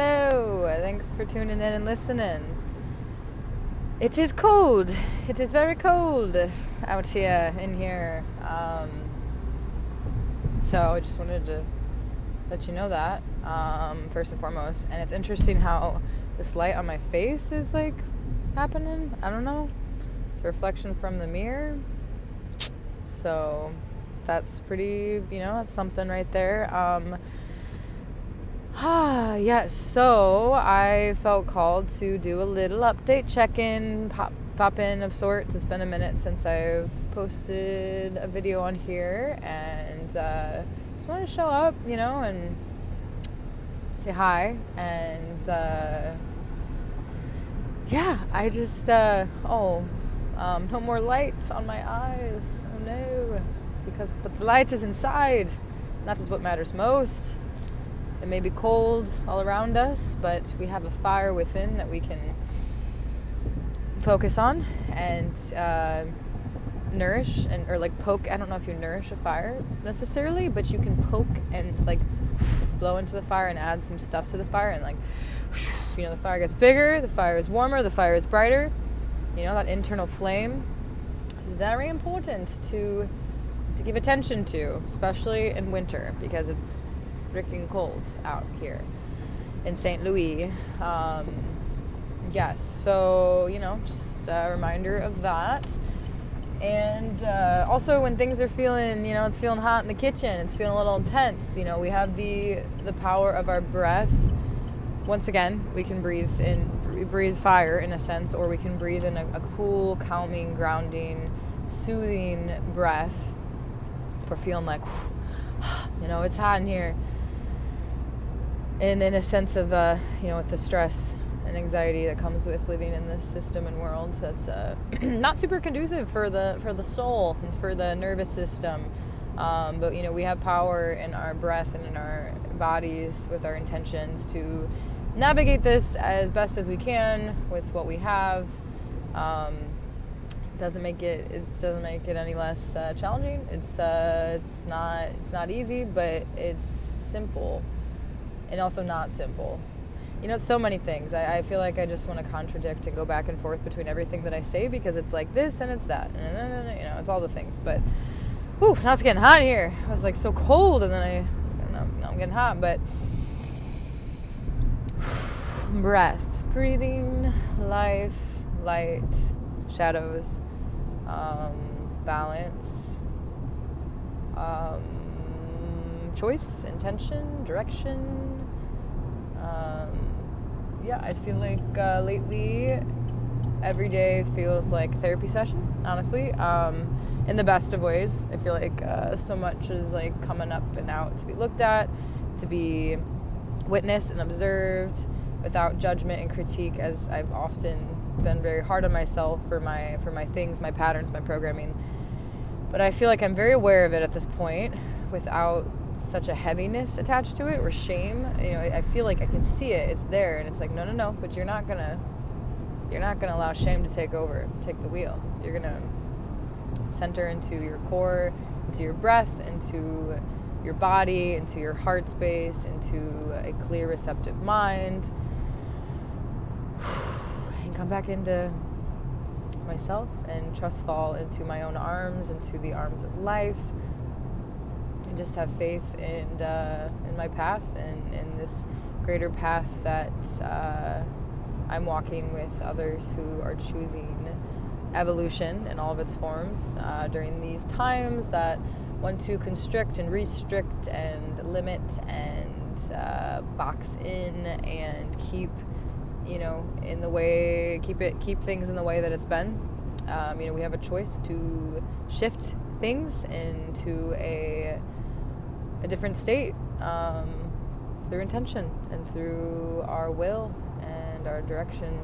Hello, thanks for tuning in and listening. It is cold. It is very cold out here, in here. So I just wanted to let you know that, first and foremost. And it's interesting how this light on my face is like happening. I don't know. It's a reflection from the mirror. So that's pretty, that's something right there. Yes, so I felt called to do a little update check-in, pop in of sorts. It's been a minute since I've posted a video on here, and just want to show up, and say hi. And I just, no more light on my eyes. Oh no, but the light is inside. That is what matters most. It may be cold all around us, but we have a fire within that we can focus on and nourish or poke. I don't know if you nourish a fire necessarily, but you can poke and blow into the fire and add some stuff to the fire, and the fire gets bigger, the fire is warmer, the fire is brighter. That internal flame is very important to give attention to, especially in winter, because it's freaking cold out here in St. Louis. Yes, so just a reminder of that. And also, when things are feeling, it's feeling hot in the kitchen, it's feeling a little intense, we have the power of our breath. Once again, we can breathe fire in a sense, or we can breathe in a cool, calming, grounding, soothing breath. If we're feeling like, it's hot in here. And in a sense of, with the stress and anxiety that comes with living in this system and world that's not super conducive for the soul and for the nervous system. But, we have power in our breath and in our bodies with our intentions to navigate this as best as we can with what we have. Doesn't make it any less challenging. It's not easy, but it's simple. And also not simple. It's so many things. I feel like I just want to contradict and go back and forth between everything that I say, because it's like this and it's that. And it's all the things. But, now it's getting hot here. I was so cold, and then now I'm getting hot. But breath, breathing, life, light, shadows, balance, choice, intention, direction. I feel like lately every day feels like a therapy session, honestly, in the best of ways. I feel like so much is coming up and out to be looked at, to be witnessed and observed without judgment and critique, as I've often been very hard on myself for my things, my patterns, my programming. But I feel like I'm very aware of it at this point without such a heaviness attached to it, or shame. I feel like I can see it, it's there, and it's no, but you're not gonna allow shame to take the wheel. You're gonna center into your core, into your breath, into your body, into your heart space, into a clear, receptive mind, and come back into myself and trust fall into my own arms, into the arms of life. And just have faith in my path and in this greater path that I'm walking with others who are choosing evolution in all of its forms during these times that want to constrict and restrict and limit and box in and keep in the way, keep things in the way that it's been. We have a choice to shift things into a different state through intention and through our will and our direction,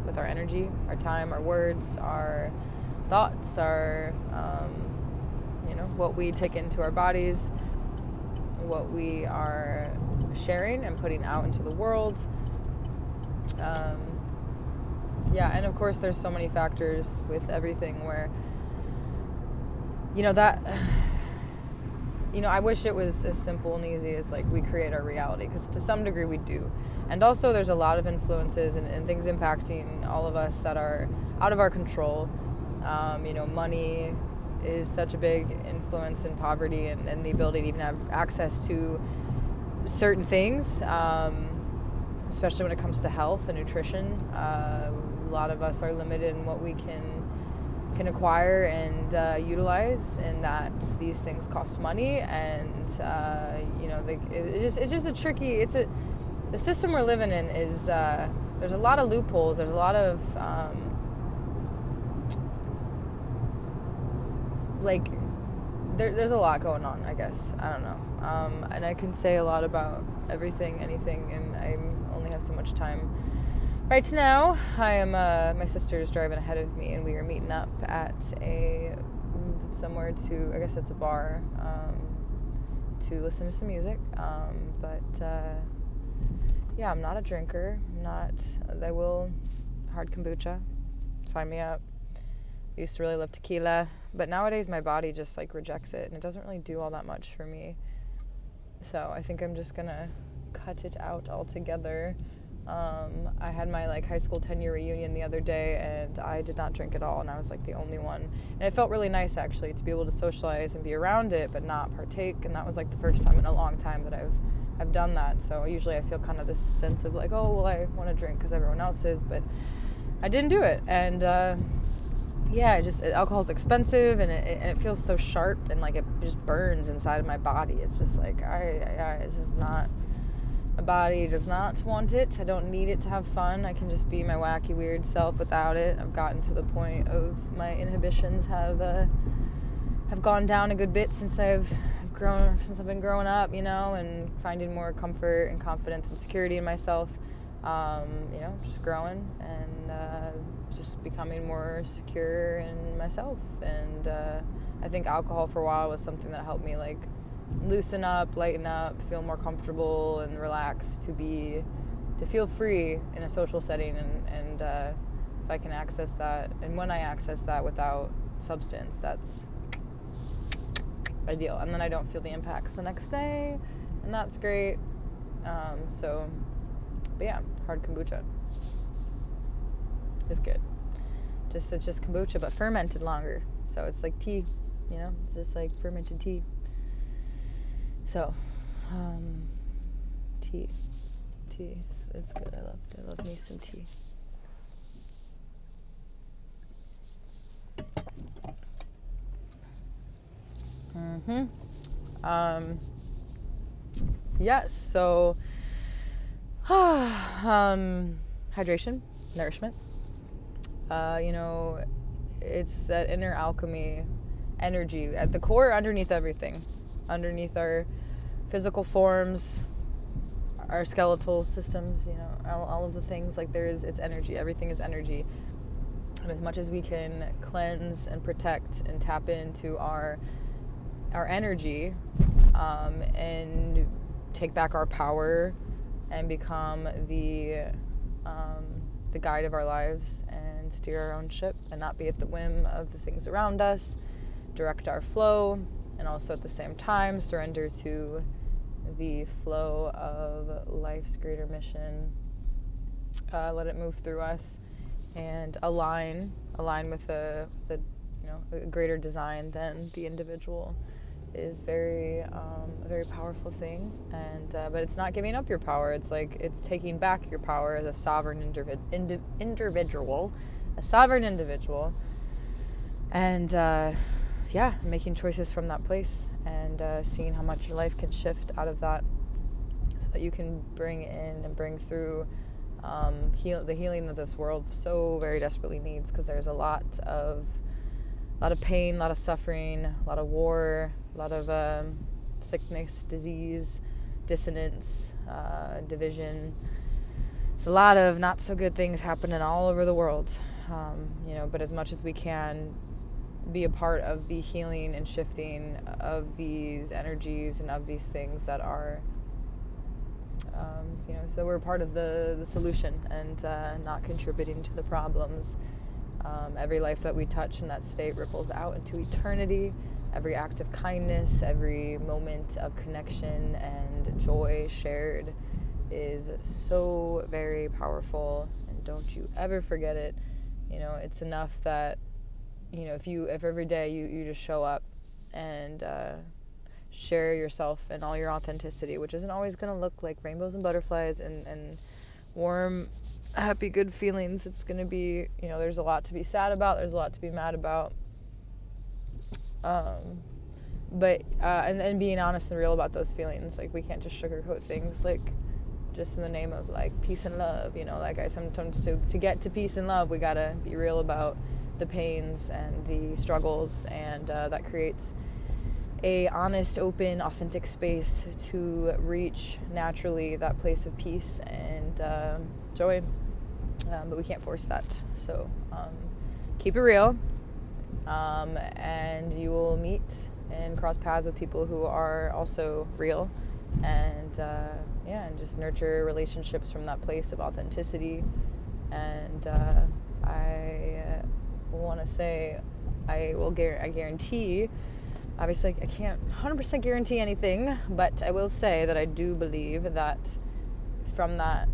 with our energy, our time, our words, our thoughts, our what we take into our bodies, what we are sharing and putting out into the world. And of course there's so many factors with everything where I wish it was as simple and easy as we create our reality, because to some degree we do. And also there's a lot of influences and things impacting all of us that are out of our control. Money is such a big influence in poverty and the ability to even have access to certain things, especially when it comes to health and nutrition. A lot of us are limited in what we can acquire and utilize, and that these things cost money, and it's just a tricky. The system we're living in is there's a lot of loopholes. There's a lot of there's a lot going on, I guess. I don't know. And I can say a lot about everything, anything, and I only have so much time. Right now, my sister's driving ahead of me, and we are meeting up at somewhere to, I guess it's a bar, to listen to some music. Yeah, I'm not a drinker. I will, hard kombucha, sign me up. I used to really love tequila, but nowadays my body just rejects it, and it doesn't really do all that much for me. So I think I'm just gonna cut it out altogether. I had my high school 10-year reunion the other day, and I did not drink at all, and I was the only one. And it felt really nice, actually, to be able to socialize and be around it, but not partake. And that was the first time in a long time that I've done that. So usually I feel kind of this sense of I want to drink because everyone else is, but I didn't do it. And alcohol's expensive, and it feels so sharp, and it just burns inside of my body. It's just it's just not. My body does not want it. I don't need it to have fun. I can just be my wacky, weird self without it. I've gotten to the point of my inhibitions have gone down a good bit since I've been growing up, and finding more comfort and confidence and security in myself. Just growing and just becoming more secure in myself. And I think alcohol for a while was something that helped me loosen up, lighten up, feel more comfortable and relaxed, to feel free in a social setting, and if I can access that, and when I access that without substance, that's ideal. And then I don't feel the impacts the next day, and that's great. But yeah, hard kombucha is good. It's just kombucha, but fermented longer. So it's like tea, it's just like fermented tea. So, tea, it's good. I love me some tea. Yes. So, hydration, nourishment. It's that inner alchemy, energy at the core, underneath everything, underneath our physical forms, our skeletal systems, all of the things. It's energy. Everything is energy. And as much as we can cleanse and protect and tap into our energy, and take back our power and become the guide of our lives and steer our own ship and not be at the whim of the things around us, direct our flow, and also at the same time surrender to the flow of life's greater mission. Let it move through us and align with a greater design than the individual is a very powerful thing. And but it's not giving up your power. It's taking back your power as a sovereign individual, and making choices from that place, and seeing how much your life can shift out of that, so that you can bring in and bring through the healing that this world so very desperately needs, because there's a lot of pain, a lot of suffering, a lot of war, a lot of sickness, disease, dissonance, division. There's a lot of not so good things happening all over the world, but as much as we can be a part of the healing and shifting of these energies and of these things that are, so we're part of the solution, and not contributing to the problems. Every life that we touch in that state ripples out into eternity. Every act of kindness, every moment of connection and joy shared is so very powerful, and don't you ever forget it. You know, it's enough that, you know, if every day you just show up and share yourself and all your authenticity, which isn't always going to look like rainbows and butterflies and warm, happy, good feelings. It's going to be, you know, there's a lot to be sad about. There's a lot to be mad about. But being honest and real about those feelings. Like, we can't just sugarcoat things, like, just in the name of, like, peace and love, you know. Like, I sometimes, to get to peace and love, we gotta be real about the pains and the struggles, and that creates a honest, open, authentic space to reach naturally that place of peace and joy. But we can't force that. So keep it real, and you will meet and cross paths with people who are also real, and and just nurture relationships from that place of authenticity. And I want to say, I guarantee, obviously I can't 100% guarantee anything, but I will say that I do believe that from that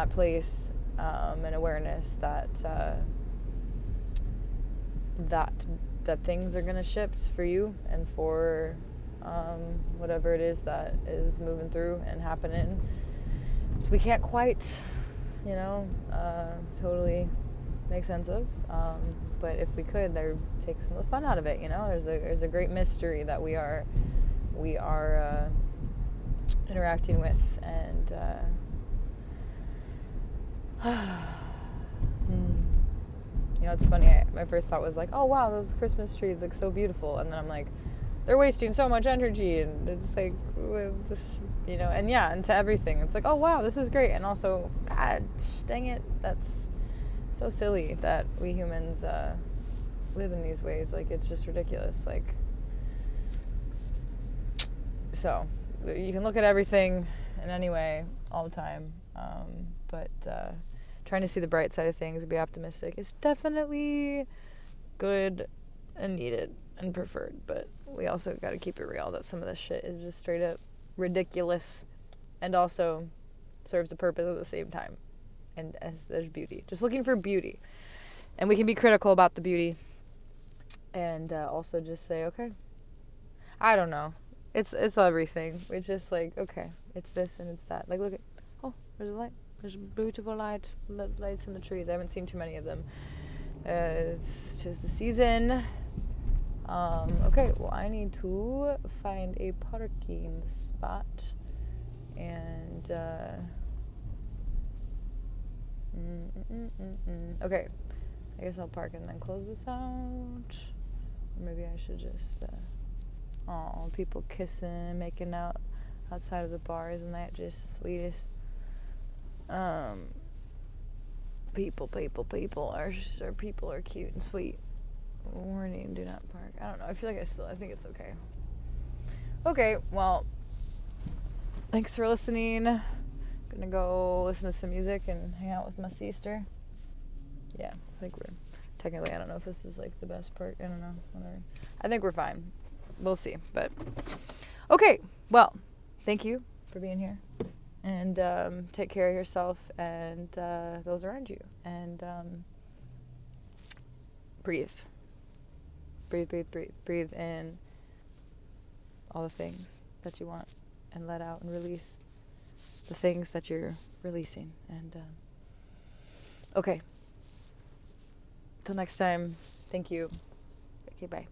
place and awareness that that things are going to shift for you and for whatever it is that is moving through and happening. So we can't quite, totally make sense of, but if we could, there take some of the fun out of it. You know, there's a great mystery that we are interacting with, and it's funny. My first thought was like, oh wow, those Christmas trees look so beautiful, and then I'm like, they're wasting so much energy, and it's like, with this, and to everything, it's like, oh wow, this is great, and also, God, dang it, that's so silly that we humans live in these ways. Like, it's just ridiculous. Like, so you can look at everything in any way all the time, but trying to see the bright side of things and be optimistic is definitely good and needed and preferred, but we also got to keep it real that some of this shit is just straight up ridiculous and also serves a purpose at the same time. And as there's beauty, just looking for beauty, and we can be critical about the beauty, and also just say, okay, I don't know, it's everything. It's just like, okay, it's this and it's that. Like, look at, oh, there's a light. There's beautiful lights in the trees. I haven't seen too many of them. It's just the season. Okay, well, I need to find a parking spot, and okay, I guess I'll park and then close this out. Or maybe I should just people kissing, making out outside of the bar. Isn't that just the sweetest? People are cute and sweet. Warning, do not park. I don't know. I think it's okay. Okay, well, thanks for listening. I'm gonna go listen to some music and hang out with my sister. Yeah, I think we're technically, I don't know if this is like the best part. I don't know. Whatever. I think we're fine. We'll see. But okay, well, thank you for being here. And take care of yourself and those around you. And breathe. Breathe in all the things that you want, and let out and release the things that you're releasing. And okay. Till next time, thank you. Okay, bye.